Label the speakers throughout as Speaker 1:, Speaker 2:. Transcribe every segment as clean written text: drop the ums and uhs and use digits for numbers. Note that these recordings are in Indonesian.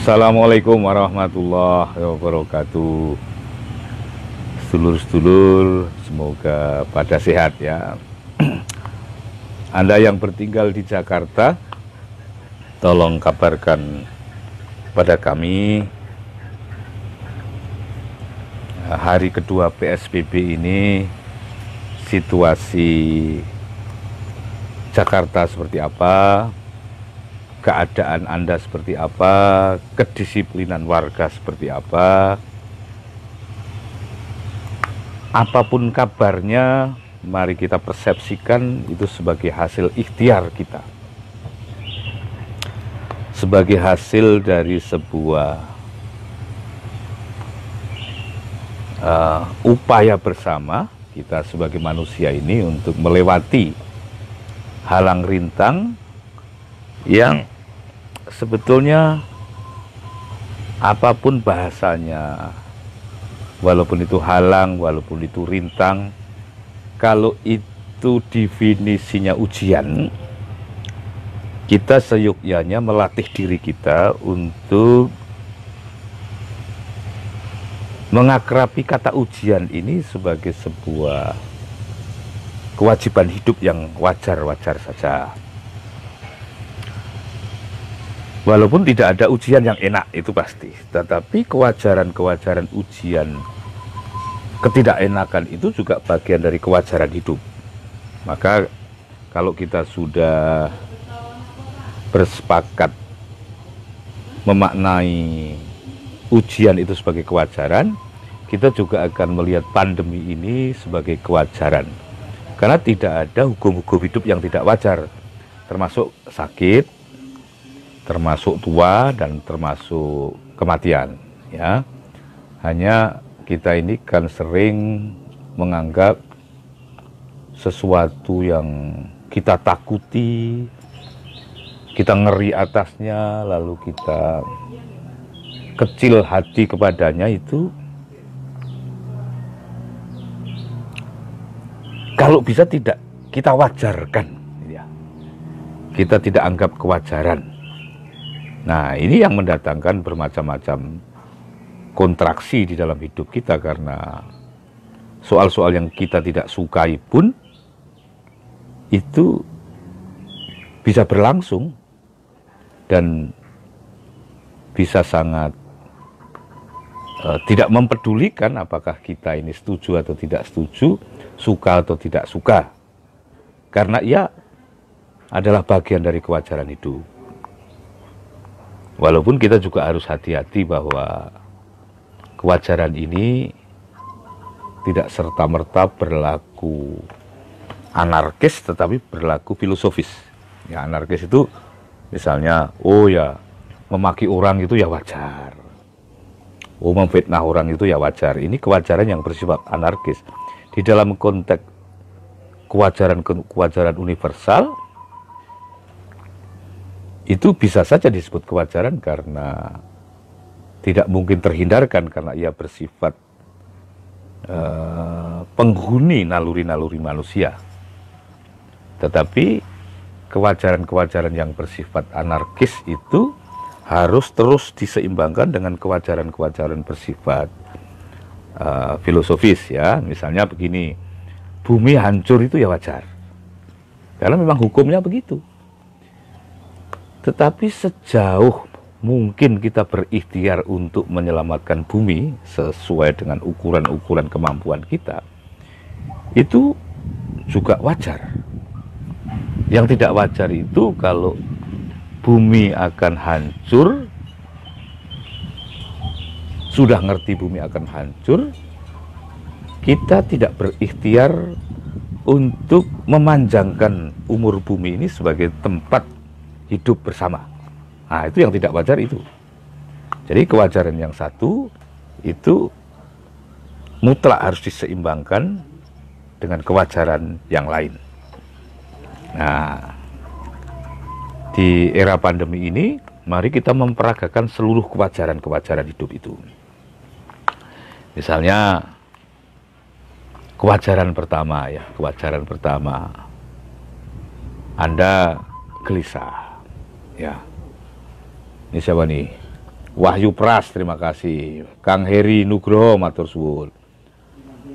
Speaker 1: Assalamualaikum warahmatullahi wabarakatuh. Sedulur-sedulur, semoga pada sehat ya. Anda yang bertinggal di Jakarta, tolong kabarkan pada kami hari kedua PSBB ini situasi Jakarta seperti apa, keadaan Anda seperti apa, kedisiplinan warga seperti apa. Apapun kabarnya, mari kita persepsikan itu sebagai hasil ikhtiar kita, sebagai hasil dari sebuah upaya bersama kita sebagai manusia ini untuk melewati halang rintang yang sebetulnya apapun bahasanya, walaupun itu halang, walaupun itu rintang, kalau itu definisinya ujian, kita seyogyanya melatih diri kita untuk mengakrabi kata ujian ini sebagai sebuah kewajiban hidup yang wajar-wajar saja. Walaupun tidak ada ujian yang enak, itu pasti. Tetapi kewajaran-kewajaran ujian, ketidakenakan itu juga bagian dari kewajaran hidup. Maka kalau kita sudah bersepakat memaknai ujian itu sebagai kewajaran, kita juga akan melihat pandemi ini sebagai kewajaran. Karena tidak ada hukum-hukum hidup yang tidak wajar, termasuk sakit, termasuk tua, dan termasuk kematian ya. Hanya kita ini kan sering menganggap sesuatu yang kita takuti, kita ngeri atasnya, lalu kita kecil hati kepadanya, itu kalau bisa tidak kita wajarkan ya. Kita tidak anggap kewajaran. Nah, ini yang mendatangkan bermacam-macam kontraksi di dalam hidup kita, karena soal-soal yang kita tidak sukai pun itu bisa berlangsung dan bisa sangat tidak mempedulikan apakah kita ini setuju atau tidak setuju, suka atau tidak suka, karena ia adalah bagian dari kewajaran hidup. Walaupun kita juga harus hati-hati bahwa kewajaran ini tidak serta-merta berlaku anarkis, tetapi berlaku filosofis. Ya, anarkis itu misalnya, oh ya, memaki orang itu ya wajar, oh memfitnah orang itu ya wajar. Ini kewajaran yang bersifat anarkis. Di dalam konteks kewajaran universal, itu bisa saja disebut kewajaran karena tidak mungkin terhindarkan, karena ia bersifat penghuni naluri-naluri manusia. Tetapi kewajaran-kewajaran yang bersifat anarkis itu harus terus diseimbangkan dengan kewajaran-kewajaran bersifat filosofis ya. Misalnya begini, bumi hancur itu ya wajar, karena memang hukumnya begitu. Tetapi sejauh mungkin kita berikhtiar untuk menyelamatkan bumi sesuai dengan ukuran-ukuran kemampuan kita, itu juga wajar. Yang tidak wajar itu kalau bumi akan hancur, sudah ngerti bumi akan hancur, kita tidak berikhtiar untuk memanjangkan umur bumi ini sebagai tempat hidup bersama. Nah, itu yang tidak wajar itu. Jadi kewajaran yang satu itu mutlak harus diseimbangkan dengan kewajaran yang lain. Nah, di era pandemi ini, mari kita memperagakan seluruh kewajaran-kewajaran hidup itu. Misalnya, kewajaran pertama ya, kewajaran pertama, Anda gelisah. Ya, ini siapa nih? Wahyu Pras, terima kasih. Kang Heri Nugroho, matur suwun.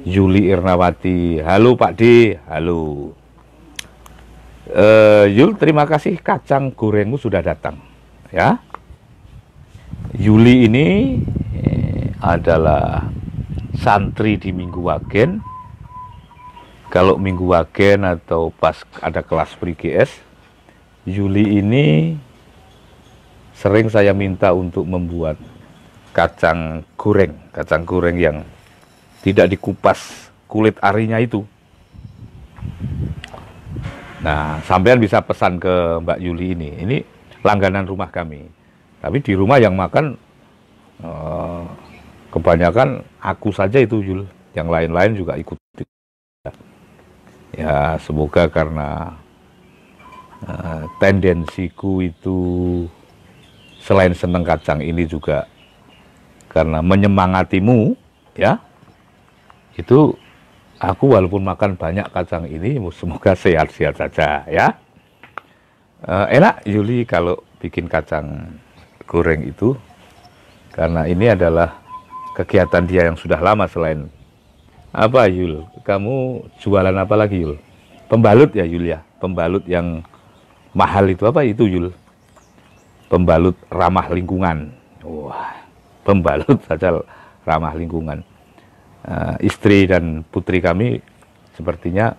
Speaker 1: Yuli Irnawati, halo Pak D, halo. Yul, terima kasih, kacang gorengmu sudah datang. Ya, Yuli ini adalah santri di Minggu Wagen. Kalau Minggu Wagen atau pas ada kelas Pri-GS, Yuli ini sering saya minta untuk membuat kacang goreng yang tidak dikupas kulit arinya itu. Nah, sampean bisa pesan ke Mbak Yuli ini langganan rumah kami. Tapi di rumah yang makan kebanyakan aku saja itu, Yul. Yang lain-lain juga ikut. Ya, semoga karena tendensiku itu selain seneng kacang ini juga karena menyemangatimu, ya, itu aku walaupun makan banyak kacang ini, semoga sehat-sehat saja, ya. Enak Yuli kalau bikin kacang goreng itu, karena ini adalah kegiatan dia yang sudah lama. Selain apa, Yul? Kamu jualan apa lagi, Yul? Pembalut ya, Yul, ya? Pembalut yang mahal itu apa itu, Yul? Pembalut ramah lingkungan. Wah, pembalut saja ramah lingkungan. Istri dan putri kami sepertinya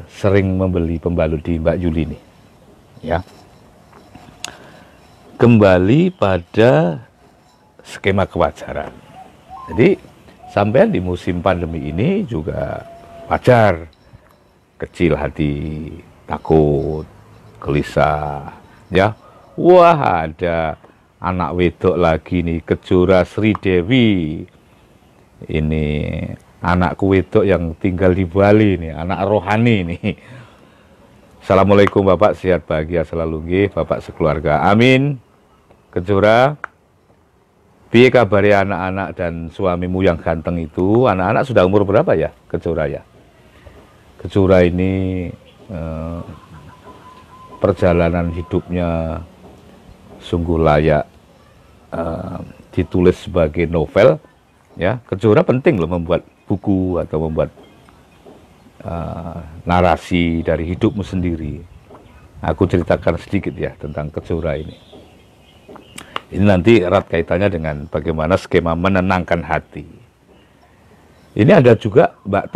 Speaker 1: sering membeli pembalut di Mbak Yuli ini. Ya. Kembali pada skema kewajaran. Jadi sampai di musim pandemi ini juga wajar kecil hati, takut, gelisah. Ya, wah, ada anak wedok lagi nih, Kejora Sri Dewi. Ini anakku wedok yang tinggal di Bali nih, anak rohani nih. Assalamualaikum Bapak, sehat bahagia selalu nggih, Bapak sekeluarga. Amin. Kejora, piye kabare anak-anak dan suamimu yang ganteng itu? Anak-anak sudah umur berapa ya, Kejora ya? Kejora ini perjalanan hidupnya sungguh layak ditulis sebagai novel, ya. Kejora penting loh membuat buku atau membuat narasi dari hidupmu sendiri. Aku ceritakan sedikit ya tentang Kejora ini. Ini nanti erat kaitannya dengan bagaimana skema menenangkan hati. Ini ada juga Mbak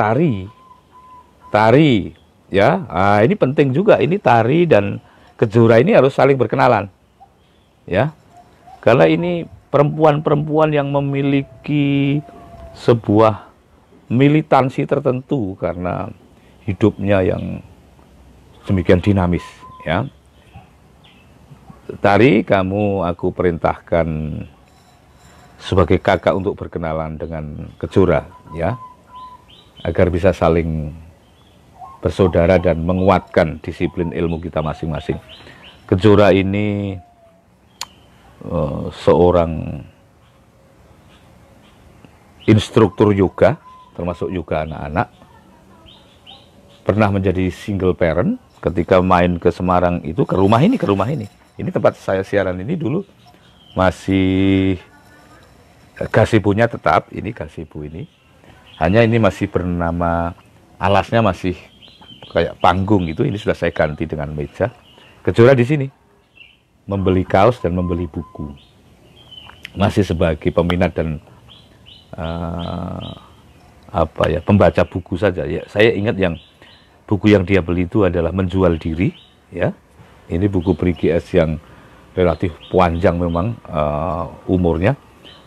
Speaker 1: Tari, ya, ini penting juga. Ini Tari dan Kejora ini harus saling berkenalan, ya, karena ini perempuan-perempuan yang memiliki sebuah militansi tertentu karena hidupnya yang demikian dinamis, ya. Tari, kamu aku perintahkan sebagai kakak untuk berkenalan dengan Kejora, ya, agar bisa saling bersaudara dan menguatkan disiplin ilmu kita masing-masing. Kejora ini seorang instruktur yoga, termasuk yoga anak-anak, pernah menjadi single parent. Ketika main ke Semarang itu, ke rumah ini. Ini tempat saya siaran ini dulu masih gazebo-nya tetap, ini gazebo ini. Hanya ini masih bernama, alasnya masih kayak panggung gitu. Ini sudah saya ganti dengan meja. Kejora di sini membeli kaos dan membeli buku. Masih sebagai peminat dan pembaca buku saja. Ya, saya ingat yang buku yang dia beli itu adalah Menjual Diri, ya. Ini buku Pri-GS yang relatif panjang memang umurnya.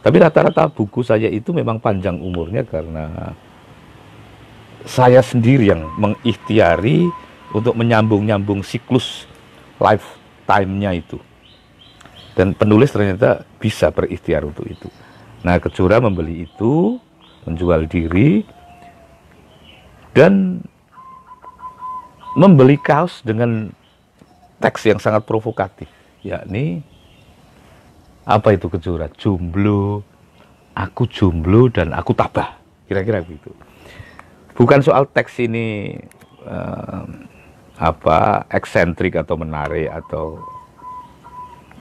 Speaker 1: Tapi rata-rata buku saya itu memang panjang umurnya karena saya sendiri yang mengikhtiari untuk menyambung-nyambung siklus lifetime-nya itu. Dan penulis ternyata bisa berikhtiar untuk itu. Nah, Kejora membeli itu, Menjual Diri, dan membeli kaos dengan teks yang sangat provokatif, yakni apa itu Kejora? Jomblo, aku jomblo dan aku tabah, kira-kira begitu. Bukan soal teks ini eksentrik atau menarik atau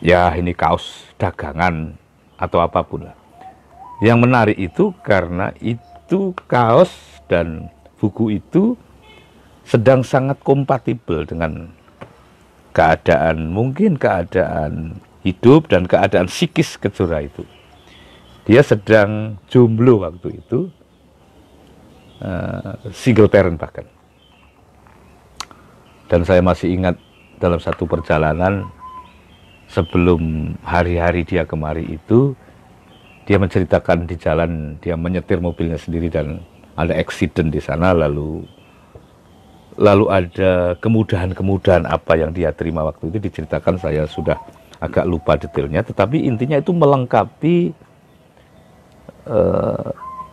Speaker 1: ya ini kaos dagangan atau apapun lah. Yang menarik itu karena itu kaos dan buku itu sedang sangat kompatibel dengan keadaan, mungkin keadaan hidup dan keadaan psikis Kejora itu. Dia sedang jomblo waktu itu, single parent bahkan. Dan saya masih ingat dalam satu perjalanan sebelum hari-hari dia kemari itu, dia menceritakan di jalan dia menyetir mobilnya sendiri dan ada accident di sana, lalu ada kemudahan-kemudahan apa yang dia terima waktu itu diceritakan. Saya sudah agak lupa detailnya, tetapi intinya itu melengkapi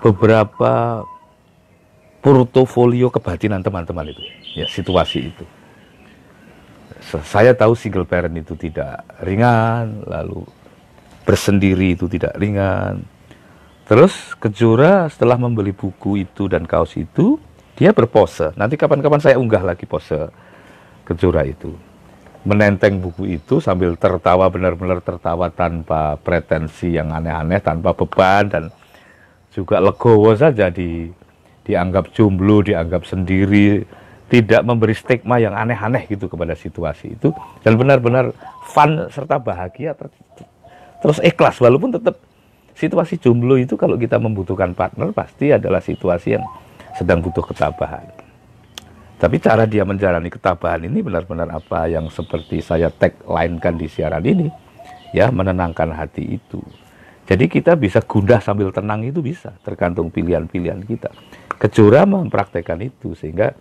Speaker 1: beberapa portofolio kebatinan teman-teman itu, ya, situasi itu. Saya tahu single parent itu tidak ringan, lalu bersendiri itu tidak ringan. Terus Kejora setelah membeli buku itu dan kaos itu, dia berpose. Nanti kapan-kapan saya unggah lagi pose Kejora itu. Menenteng buku itu sambil tertawa, benar-benar tertawa tanpa pretensi yang aneh-aneh, tanpa beban, dan juga legowo saja dianggap jomblo, dianggap sendiri, tidak memberi stigma yang aneh-aneh gitu kepada situasi itu, dan benar-benar fun serta bahagia, terus ikhlas, walaupun tetap situasi jomblo itu kalau kita membutuhkan partner pasti adalah situasi yang sedang butuh ketabahan. Tapi cara dia menjalani ketabahan ini benar-benar apa yang seperti saya tagline-kan di siaran ini, ya, menenangkan hati itu. Jadi kita bisa gundah sambil tenang itu bisa, tergantung pilihan-pilihan kita. Kejora mempraktekkan itu sehingga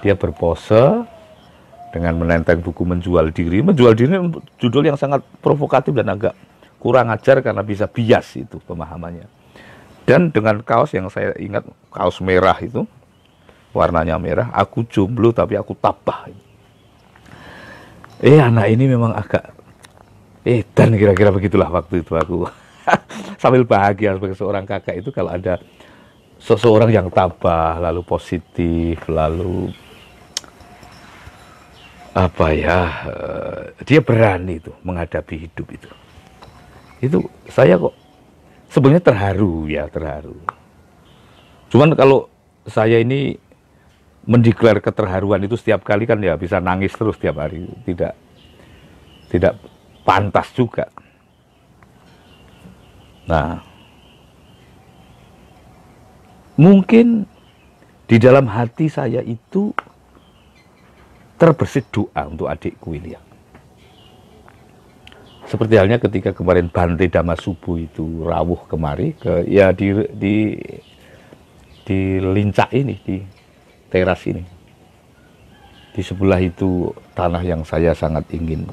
Speaker 1: dia berpose dengan menenteng buku Menjual Diri. Menjual Diri judul yang sangat provokatif dan agak kurang ajar karena bisa bias itu pemahamannya. Dan dengan kaos yang saya ingat, kaos merah itu, warnanya merah, aku jomblo tapi aku tabah. Anak ini memang agak dan kira-kira begitulah waktu itu aku. Sambil bahagia sebagai seorang kakak itu kalau ada seseorang yang tabah, lalu positif, lalu dia berani itu menghadapi hidup itu. Itu saya kok sebenarnya terharu. Cuman kalau saya ini mendeklar keterharuan itu setiap kali kan ya bisa nangis terus setiap hari, tidak pantas juga. Nah, mungkin di dalam hati saya itu terbersit doa untuk adikku William. Seperti halnya ketika kemarin Bante Damasubo itu rawuh kemari di lincak ini, di teras ini. Di sebelah itu tanah yang saya sangat ingin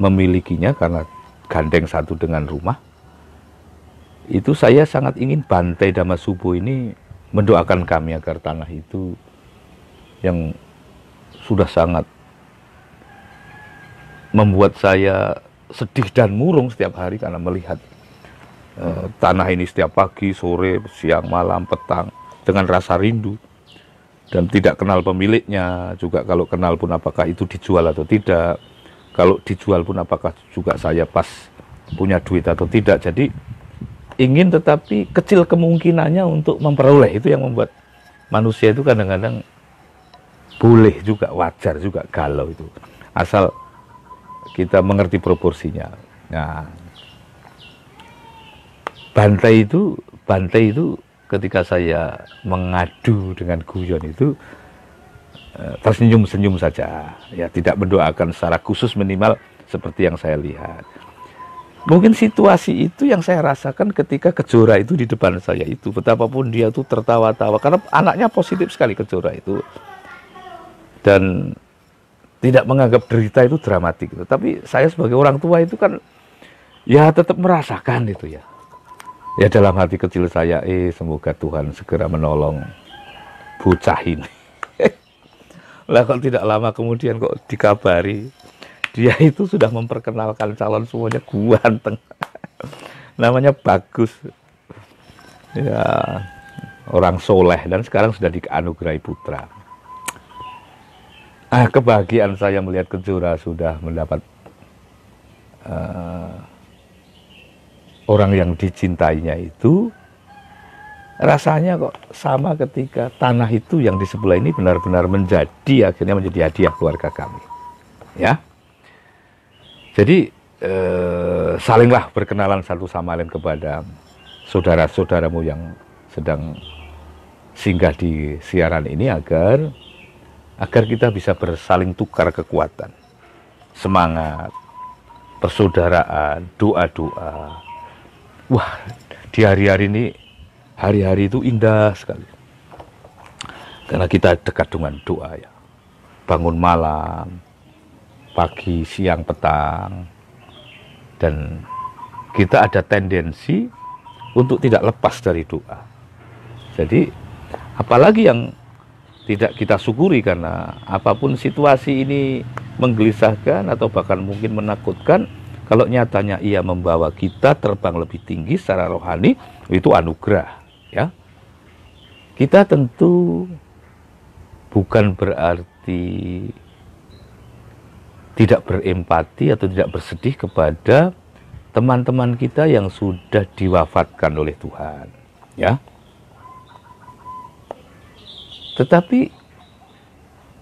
Speaker 1: memilikinya karena gandeng satu dengan rumah. Itu saya sangat ingin Bante Damasubo ini mendoakan kami agar tanah itu yang sudah sangat membuat saya sedih dan murung setiap hari karena melihat tanah ini setiap pagi, sore, siang, malam, petang dengan rasa rindu dan tidak kenal pemiliknya juga. Kalau kenal pun apakah itu dijual atau tidak, kalau dijual pun apakah juga saya pas punya duit atau tidak. Jadi ingin tetapi kecil kemungkinannya untuk memperoleh. Itu yang membuat manusia itu kadang-kadang boleh juga, wajar juga galau itu, asal kita mengerti proporsinya. Nah, Bante itu ketika saya mengadu dengan guyon itu tersenyum-senyum saja, ya, tidak mendoakan secara khusus, minimal seperti yang saya lihat. Mungkin situasi itu yang saya rasakan ketika Kejora itu di depan saya itu, betapapun dia tuh tertawa-tawa karena anaknya positif sekali Kejora itu dan tidak menganggap derita itu dramatik gitu. Tapi saya sebagai orang tua itu kan ya tetap merasakan itu ya. Ya dalam hati kecil saya, semoga Tuhan segera menolong bocah ini. Lah kalau tidak lama kemudian kok dikabari dia itu sudah memperkenalkan calon semuanya ganteng. Namanya Bagus. Ya, orang soleh dan sekarang sudah dianugerahi putra. Kebahagiaan saya melihat Kejora sudah mendapat orang yang dicintainya itu rasanya kok sama ketika tanah itu yang di sebelah ini benar-benar akhirnya menjadi hadiah keluarga kami. Ya, jadi salinglah berkenalan satu sama lain kepada saudara-saudaramu yang sedang singgah di siaran ini agar kita bisa bersaling tukar kekuatan, semangat, persaudaraan, doa-doa. Wah, di hari-hari ini, hari-hari itu indah sekali. Karena kita dekat dengan doa ya. Bangun malam, pagi, siang, petang. Dan kita ada tendensi untuk tidak lepas dari doa. Jadi, apalagi yang tidak kita syukuri karena apapun situasi ini menggelisahkan atau bahkan mungkin menakutkan, kalau nyatanya ia membawa kita terbang lebih tinggi secara rohani, itu anugerah, ya. Kita tentu bukan berarti tidak berempati atau tidak bersedih kepada teman-teman kita yang sudah diwafatkan oleh Tuhan, ya. Tetapi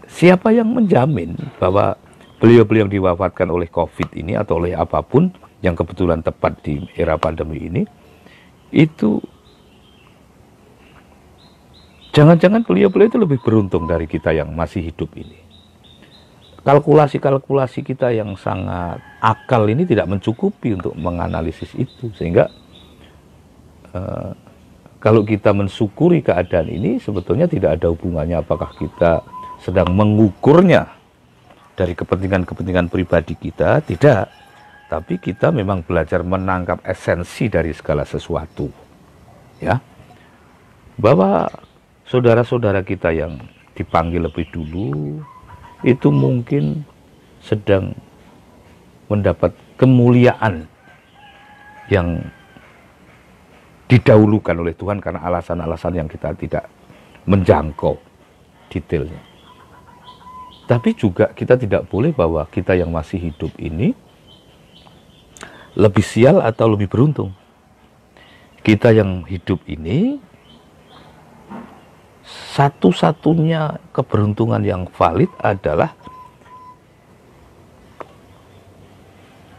Speaker 1: siapa yang menjamin bahwa beliau-beliau yang diwafatkan oleh COVID ini atau oleh apapun yang kebetulan tepat di era pandemi ini, itu jangan-jangan beliau-beliau itu lebih beruntung dari kita yang masih hidup ini. Kalkulasi-kalkulasi kita yang sangat akal ini tidak mencukupi untuk menganalisis itu, sehingga kalau kita mensyukuri keadaan ini sebetulnya tidak ada hubungannya apakah kita sedang mengukurnya dari kepentingan-kepentingan pribadi kita, tidak. Tapi kita memang belajar menangkap esensi dari segala sesuatu. Ya. Bahwa saudara-saudara kita yang dipanggil lebih dulu, itu mungkin sedang mendapat kemuliaan yang didahulukan oleh Tuhan karena alasan-alasan yang kita tidak menjangkau detailnya. Tapi juga kita tidak boleh bahwa kita yang masih hidup ini lebih sial atau lebih beruntung. Kita yang hidup ini satu-satunya keberuntungan yang valid adalah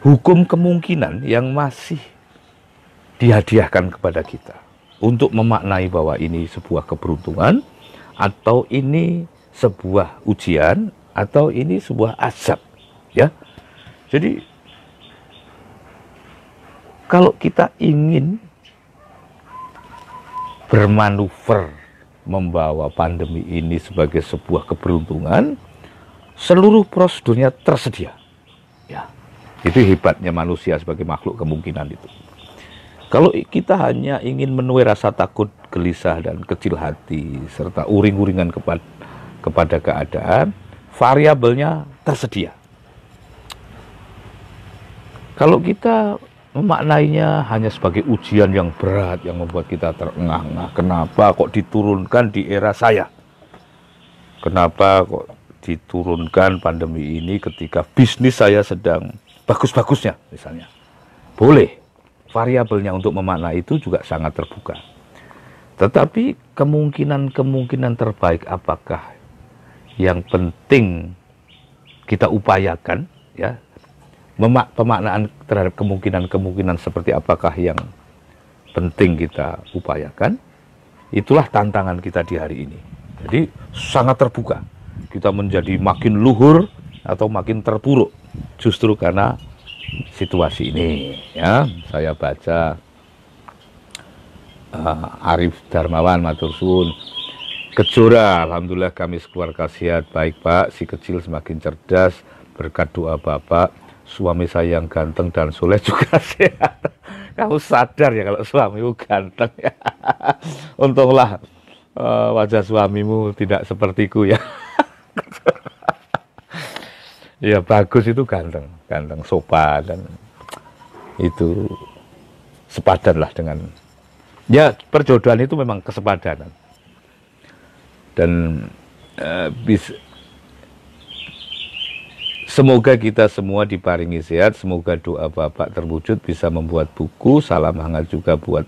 Speaker 1: hukum kemungkinan yang masih dihadiahkan kepada kita untuk memaknai bahwa ini sebuah keberuntungan atau ini sebuah ujian atau ini sebuah azab, ya. Jadi kalau kita ingin bermanuver membawa pandemi ini sebagai sebuah keberuntungan, seluruh prosedurnya tersedia, ya. Itu hebatnya manusia sebagai makhluk kemungkinan itu. Kalau kita hanya ingin menuai rasa takut, gelisah dan kecil hati serta uring-uringan kepada keadaan, variabelnya tersedia. Kalau kita memaknainya hanya sebagai ujian yang berat yang membuat kita terengah-engah, kenapa kok diturunkan di era saya? Kenapa kok diturunkan pandemi ini ketika bisnis saya sedang bagus-bagusnya misalnya? Boleh, variabelnya untuk memaknai itu juga sangat terbuka. Tetapi kemungkinan-kemungkinan terbaik apakah yang penting kita upayakan, ya, pemaknaan terhadap kemungkinan-kemungkinan seperti apakah yang penting kita upayakan, itulah tantangan kita di hari ini. Jadi sangat terbuka, kita menjadi makin luhur atau makin terpuruk justru karena situasi ini, ya. Saya baca Arif Darmawan matur suwun, Kejora, alhamdulillah kami sekeluarga sehat. Baik Pak, si kecil semakin cerdas berkat doa Bapak. Suami saya yang ganteng dan soleh juga sehat. Kamu sadar ya kalau suamimu ganteng ya. Untunglah wajah suamimu tidak sepertiku ya. Ya bagus itu ganteng, ganteng sopan dan itu sepadan lah dengan, ya perjodohan itu memang kesepadanan. Dan Semoga kita semua diparingi sehat, semoga doa Bapak terwujud, bisa membuat buku. Salam hangat juga buat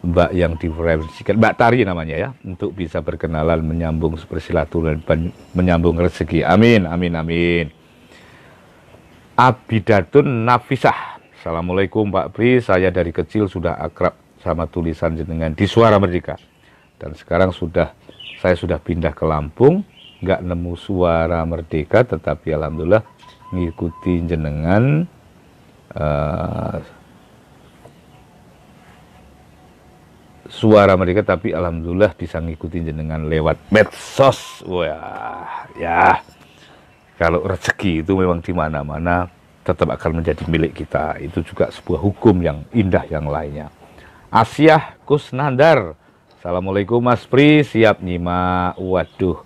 Speaker 1: Mbak yang direferensikan, Mbak Tari namanya ya, untuk bisa berkenalan, menyambung bersilaturahmi dan menyambung rezeki. Amin, amin, amin. Abidatun Nafisah. Assalamualaikum Pak Pri, saya dari kecil sudah akrab sama tulisan jenengan di Suara Merdeka. Dan sekarang saya sudah pindah ke Lampung, nggak nemu Suara Merdeka, tetapi alhamdulillah ngikuti jenengan Suara Merdeka, tapi alhamdulillah bisa ngikutin jenengan lewat medsos. Wah, ya. Kalau rezeki itu memang di mana-mana tetap akan menjadi milik kita. Itu juga sebuah hukum yang indah yang lainnya. Asyah Kusnandar. Assalamualaikum Mas Pri, siap nyimak. Waduh.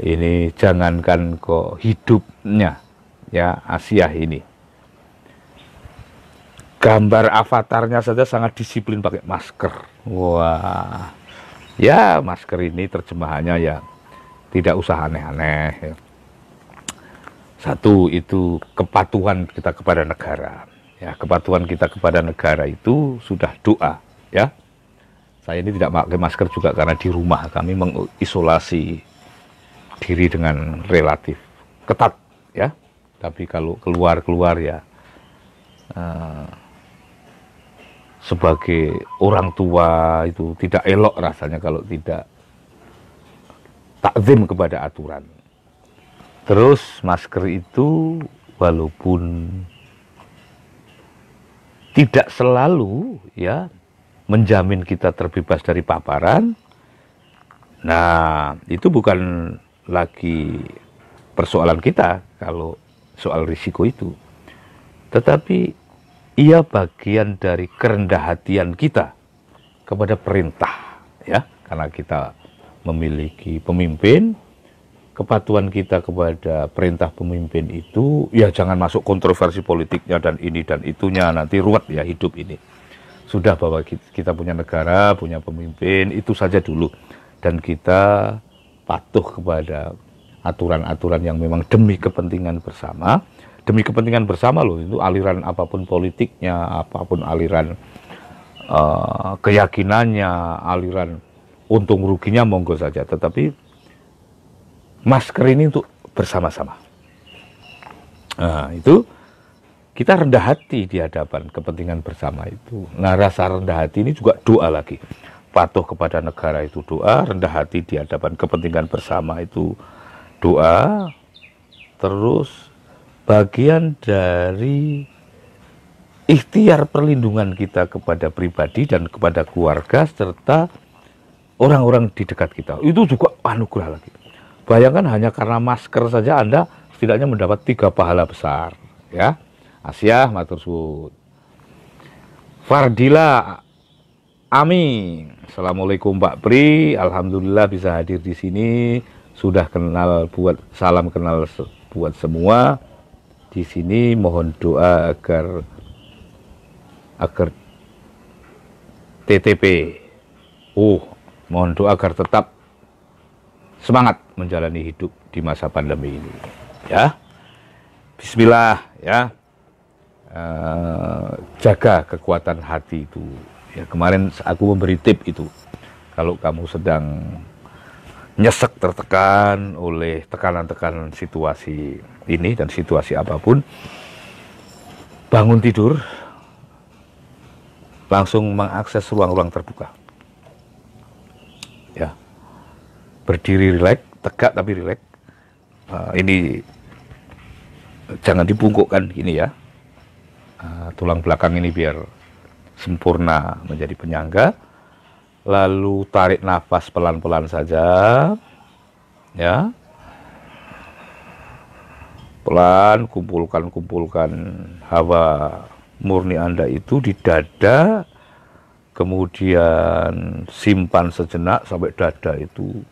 Speaker 1: Ini jangankan kok hidupnya ya Asyah ini. Gambar avatarnya saja sangat disiplin pakai masker. Wah, ya masker ini terjemahannya ya tidak usah aneh-aneh. Ya. Satu itu kepatuhan kita kepada negara. Ya, kepatuhan kita kepada negara itu sudah doa. Ya, saya ini tidak pakai masker juga karena di rumah kami mengisolasi diri dengan relatif ketat. Ya, tapi kalau keluar ya. Sebagai orang tua itu tidak elok rasanya kalau tidak takzim kepada aturan. Terus masker itu walaupun tidak selalu ya menjamin kita terbebas dari paparan. Nah, itu bukan lagi persoalan kita kalau soal risiko itu. Tetapi ia bagian dari kerendah hatian kita kepada perintah, ya, karena kita memiliki pemimpin, kepatuhan kita kepada perintah pemimpin itu, ya jangan masuk kontroversi politiknya dan ini dan itunya, nanti ruwet ya hidup ini. Sudah bahwa kita punya negara, punya pemimpin, itu saja dulu. Dan kita patuh kepada aturan-aturan yang memang demi kepentingan bersama. Demi kepentingan bersama loh, itu aliran apapun politiknya, apapun aliran keyakinannya, aliran untung ruginya monggo saja. Tetapi masker ini untuk bersama-sama. Nah, itu kita rendah hati di hadapan kepentingan bersama itu. Nah, rasa rendah hati ini juga doa lagi. Patuh kepada negara itu doa, rendah hati di hadapan kepentingan bersama itu doa. Terus bagian dari ikhtiar perlindungan kita kepada pribadi dan kepada keluarga serta orang-orang di dekat kita. Itu juga anugerah lagi. Bayangkan hanya karena masker saja Anda setidaknya mendapat 3 pahala besar. Ya, Asyah matur suwun. Fardila Amin. Assalamualaikum Pak Pri. Alhamdulillah bisa hadir di sini. Sudah kenal salam kenal buat semua. Di sini mohon doa agar TTP. Mohon doa agar tetap semangat menjalani hidup di masa pandemi ini. Ya. Bismillah ya. Jaga kekuatan hati itu. Ya, kemarin aku memberi tip itu. Kalau kamu sedang nyesek tertekan oleh tekanan-tekanan situasi ini dan situasi apapun, bangun tidur langsung mengakses ruang-ruang terbuka ya, berdiri rileks, tegak tapi rileks. Ini jangan dibungkukkan ini ya, tulang belakang ini biar sempurna menjadi penyangga. Lalu tarik nafas pelan-pelan saja, ya, pelan, kumpulkan hawa murni Anda itu di dada, kemudian simpan sejenak sampai dada itu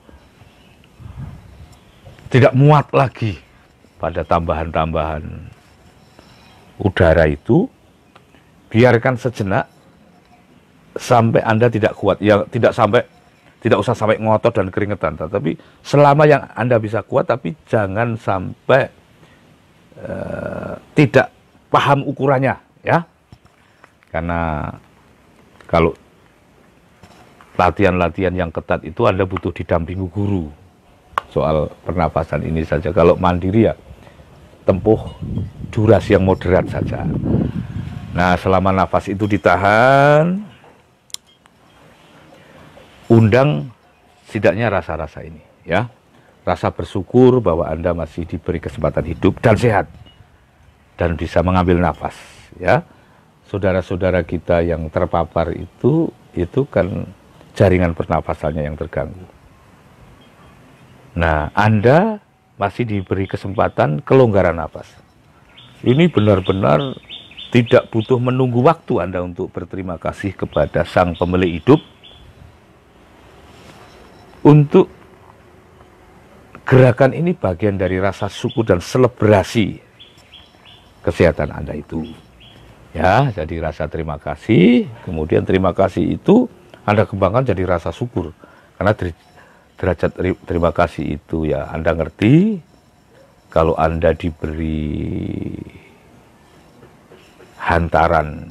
Speaker 1: tidak muat lagi pada tambahan-tambahan udara itu, biarkan sejenak sampai Anda tidak kuat, ya tidak tidak usah sampai ngotot dan keringetan, tapi selama yang Anda bisa kuat, tapi jangan sampai tidak paham ukurannya, ya. Karena kalau latihan-latihan yang ketat itu Anda butuh didampingi guru soal pernafasan ini saja. Kalau mandiri ya tempuh durasi yang moderat saja. Nah, selama nafas itu ditahan, undang setidaknya rasa-rasa ini, ya. Rasa bersyukur bahwa Anda masih diberi kesempatan hidup dan sehat dan bisa mengambil nafas, ya. Saudara-saudara kita yang terpapar itu kan jaringan pernafasannya yang terganggu. Nah, Anda masih diberi kesempatan kelonggaran nafas. Ini benar-benar tidak butuh menunggu waktu Anda untuk berterima kasih kepada Sang Pemilik Hidup untuk gerakan ini bagian dari rasa syukur dan selebrasi kesehatan Anda itu. Ya, jadi rasa terima kasih, kemudian terima kasih itu Anda kembangkan jadi rasa syukur. Karena derajat terima kasih itu ya Anda ngerti, kalau Anda diberi hantaran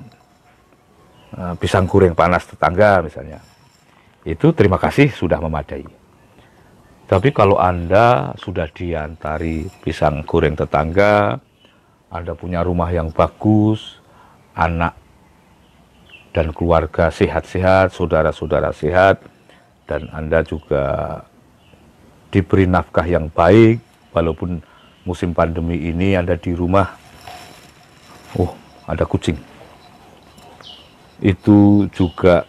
Speaker 1: pisang goreng panas tetangga misalnya, itu terima kasih sudah memadai. Tapi kalau Anda sudah diantari pisang goreng tetangga, Anda punya rumah yang bagus, anak dan keluarga sehat-sehat, saudara-saudara sehat, dan Anda juga diberi nafkah yang baik, walaupun musim pandemi ini Anda di rumah, ada kucing. Itu juga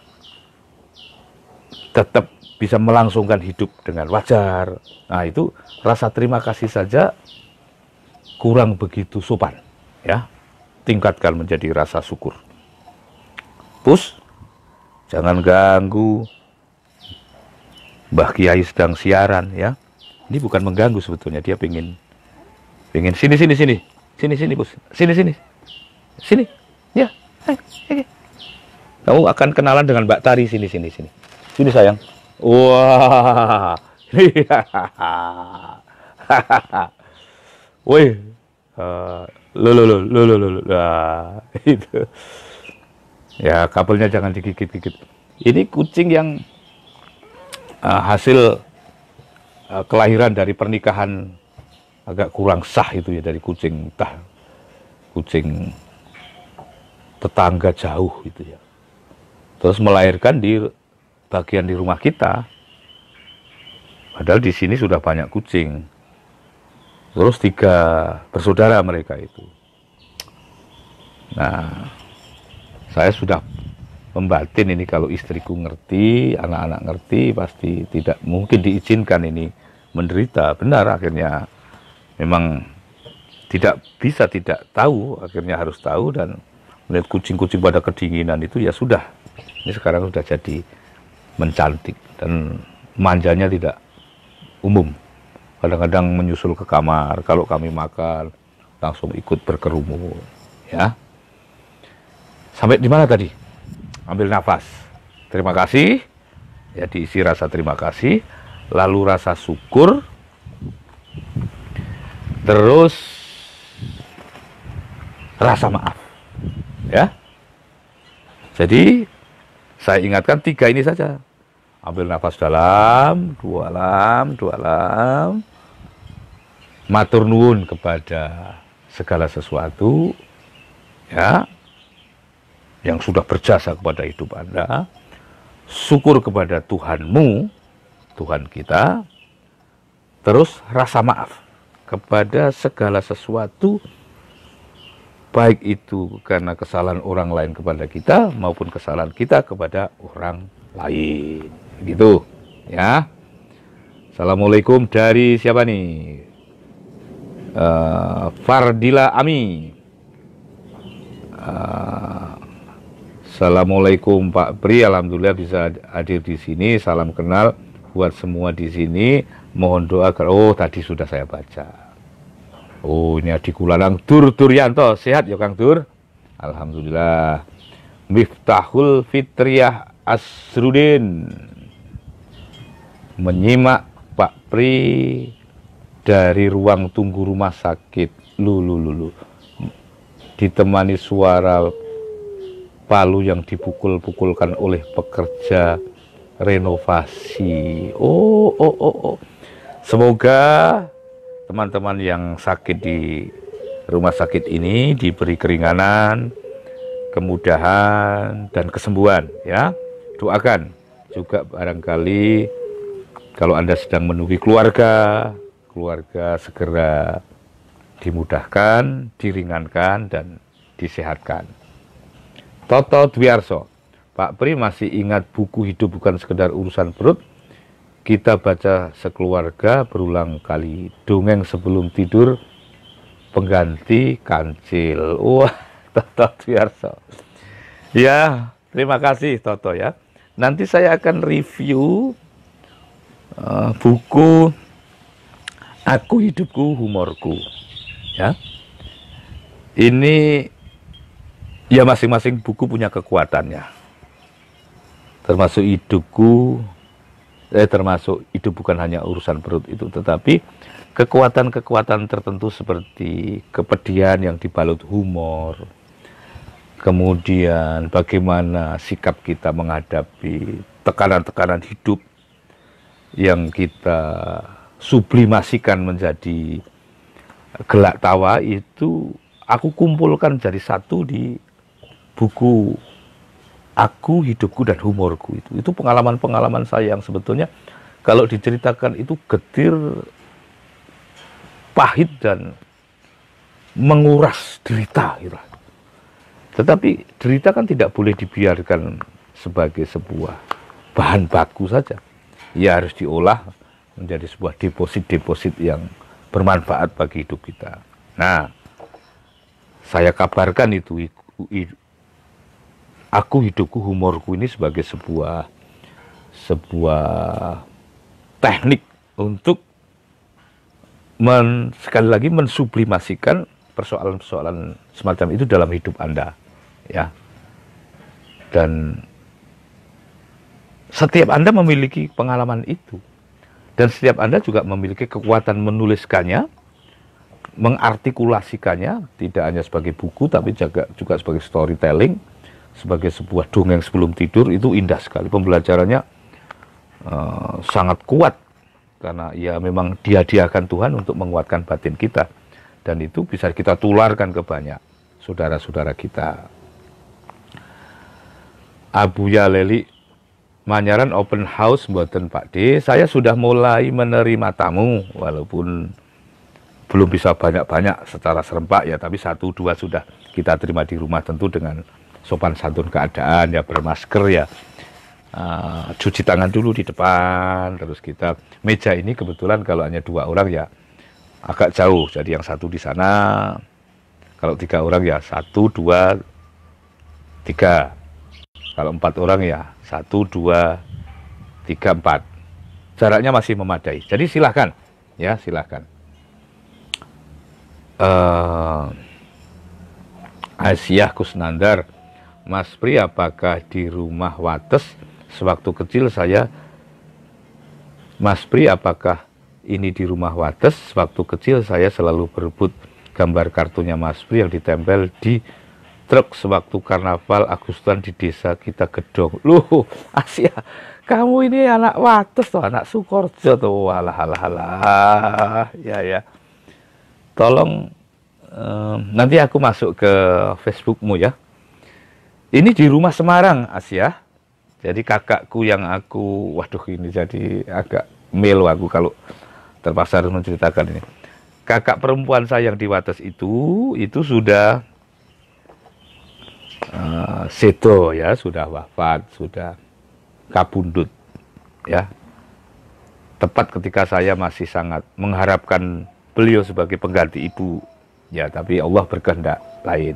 Speaker 1: tetap bisa melangsungkan hidup dengan wajar. Nah, itu rasa terima kasih saja kurang begitu sopan, ya. Tingkatkan menjadi rasa syukur. Pus, jangan ganggu Mbah Kiai sedang siaran, ya. Ini bukan mengganggu sebetulnya, dia pengen sini Pus, sini, ya. Kamu akan kenalan dengan Mbak Tari, sini sayang. Wah, woi, itu, ya kabelnya jangan digigit-gigit. Ini kucing yang hasil kelahiran dari pernikahan agak kurang sah itu ya, dari kucing tetangga jauh itu ya. Terus melahirkan di bagian di rumah kita, padahal di sini sudah banyak kucing. Terus 3 bersaudara mereka itu. Nah, saya sudah membatin ini, kalau istriku ngerti, anak-anak ngerti, pasti tidak mungkin diizinkan ini menderita. Benar, akhirnya memang tidak bisa tidak tahu, akhirnya harus tahu, dan melihat kucing-kucing pada kedinginan itu ya sudah. Ini sekarang sudah jadi mencantik dan manjanya tidak umum. Kadang-kadang menyusul ke kamar, kalau kami makan langsung ikut berkerumun, ya. Sampai di mana tadi? Ambil nafas. Terima kasih. Ya, diisi rasa terima kasih, lalu rasa syukur. Terus rasa maaf. Ya. Jadi saya ingatkan 3 ini saja. Ambil nafas dalam, dua dalam, matur nuwun kepada segala sesuatu, ya, yang sudah berjasa kepada hidup Anda. Syukur kepada Tuhanmu, Tuhan kita. Terus rasa maaf kepada segala sesuatu, baik itu karena kesalahan orang lain kepada kita maupun kesalahan kita kepada orang lain. Gitu, ya. Assalamualaikum dari siapa nih? Fardila Ami. Assalamualaikum Pak Pri, alhamdulillah bisa hadir di sini. Salam kenal buat semua di sini. Mohon doa. Tadi sudah saya baca. Ini adikku Lalang Dur Duryanto, sehat ya Kang Dur? Alhamdulillah. Miftahul Fitriyah Asrudin. menyimak Pak Pri dari ruang tunggu rumah sakit. Lu. Ditemani suara palu yang dipukul-pukulkan oleh pekerja renovasi. Oh. Semoga teman-teman yang sakit di rumah sakit ini diberi keringanan, kemudahan, dan kesembuhan ya. Doakan juga barangkali kalau Anda sedang menunggu keluarga segera dimudahkan, diringankan, dan disehatkan. Toto Dwiarso, Pak Pri masih ingat buku Hidup Bukan Sekedar Urusan Perut? Kita baca sekeluarga berulang kali. Dongeng sebelum tidur, pengganti kancil. Wah, Toto Dwiarso. Ya, terima kasih Toto ya. Nanti saya akan review buku Aku Hidupku Humorku ya. Ini ya masing-masing buku punya kekuatannya, termasuk hidup bukan hanya urusan perut itu, tetapi kekuatan-kekuatan tertentu seperti kepedihan yang dibalut humor, kemudian bagaimana sikap kita menghadapi tekanan-tekanan hidup yang kita sublimasikan menjadi gelak tawa, itu aku kumpulkan jadi satu di buku Aku, Hidupku, dan Humorku. Itu pengalaman-pengalaman saya yang sebetulnya kalau diceritakan itu getir, pahit, dan menguras derita gitu. Tetapi derita kan tidak boleh dibiarkan sebagai sebuah bahan baku saja. Ya harus diolah menjadi sebuah deposit-deposit yang bermanfaat bagi hidup kita. Nah, saya kabarkan itu Aku Hidupku Humorku ini sebagai sebuah teknik untuk sekali lagi mensublimasikan persoalan-persoalan semacam itu dalam hidup Anda ya. Dan setiap Anda memiliki pengalaman itu, dan setiap Anda juga memiliki kekuatan menuliskannya, mengartikulasikannya, tidak hanya sebagai buku tapi juga sebagai storytelling, sebagai sebuah dongeng sebelum tidur. Itu indah sekali, pembelajarannya sangat kuat karena ya memang dihadiahkan Tuhan untuk menguatkan batin kita, dan itu bisa kita tularkan ke banyak saudara-saudara kita. Abuya Leli, Manyaran open house mboten Pak D. Saya sudah mulai menerima tamu, walaupun belum bisa banyak-banyak secara serempak ya, tapi 1-2 sudah kita terima di rumah, tentu dengan sopan santun keadaan ya, bermasker ya, cuci tangan dulu di depan, terus kita meja ini kebetulan kalau hanya 2 orang ya agak jauh, jadi yang 1 di sana, kalau 3 orang ya 1, 2, 3, kalau 4 orang ya 1, 2, 3, 4. Jaraknya masih memadai. Jadi silahkan, ya silahkan. Aisyah Kusnandar, Mas Pri, apakah di rumah Wates sewaktu kecil saya? Mas Pri, apakah ini di rumah Wates sewaktu kecil saya selalu berebut gambar kartunya Mas Pri yang ditempel di truk sewaktu karnaval Agustusan di desa kita Gedong. Loh, Asia, kamu ini anak Wates tuh, anak Sukorjo tuh. Alah. Ya. Tolong nanti aku masuk ke Facebookmu ya. Ini di rumah Semarang, Asia. Jadi kakakku yang waduh ini jadi agak melo aku kalau terpaksa harus menceritakan ini. Kakak perempuan saya yang di Wates itu sudah sedo ya, sudah wafat, sudah kabundut ya. Tepat ketika saya masih sangat mengharapkan beliau sebagai pengganti ibu ya, tapi Allah berkehendak lain.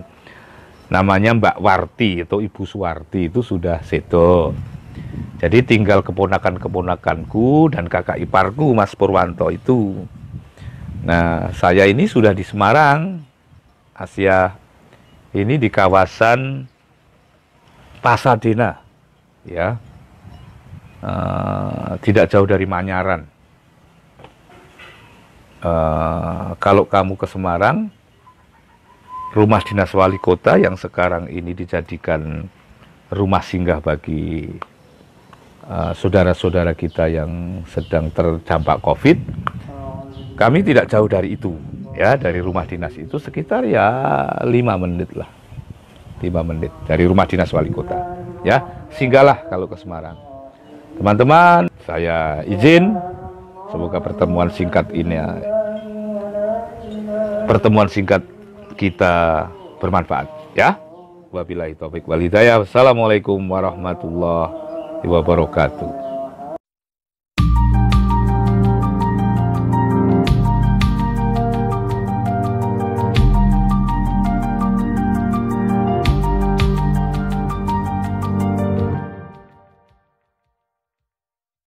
Speaker 1: Namanya Mbak Warti atau Ibu Suwarti, itu sudah sedo. Jadi tinggal keponakan-keponakanku dan kakak iparku Mas Purwanto itu. Nah, saya ini sudah di Semarang, Asia. Ini di kawasan Pasadena, ya. tidak jauh dari Manyaran. Kalau kamu ke Semarang, rumah dinas wali kota yang sekarang ini dijadikan rumah singgah bagi saudara-saudara kita yang sedang terdampak COVID, kami tidak jauh dari itu, ya, dari rumah dinas itu sekitar ya 5 menit lah, 5 menit dari rumah dinas wali kota, ya. Singgahlah kalau ke Semarang, teman-teman. Saya izin, semoga pertemuan singkat kita bermanfaat, ya. Wabillahi taufik wal hidayah. Wassalamualaikum warahmatullahi wabarakatuh.